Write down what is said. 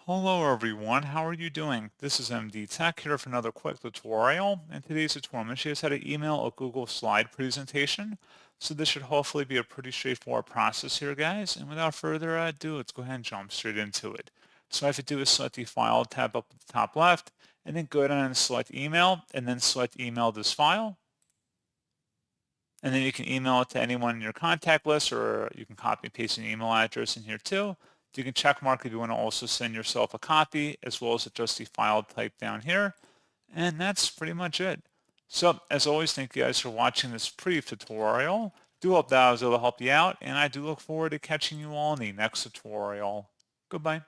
Hello everyone, how are you doing? This is MD Tech here for another quick tutorial. In today's tutorial, I'm going to show you how to email a Google slide presentation. So this should hopefully be a pretty straightforward process here, guys. And without further ado, let's go ahead and jump straight into it. So all I have to do is select the File tab up at the top left, and then go down and select Email, and then select Email this file. And then you can email it to anyone in your contact list, or you can copy and paste an email address in here too. You can check mark if you want to also send yourself a copy, as well as adjust the file type down here. And that's pretty much it. So as always, thank you guys for watching this brief tutorial. Do hope that I was able to help you out, and I do look forward to catching you all in the next tutorial. Goodbye.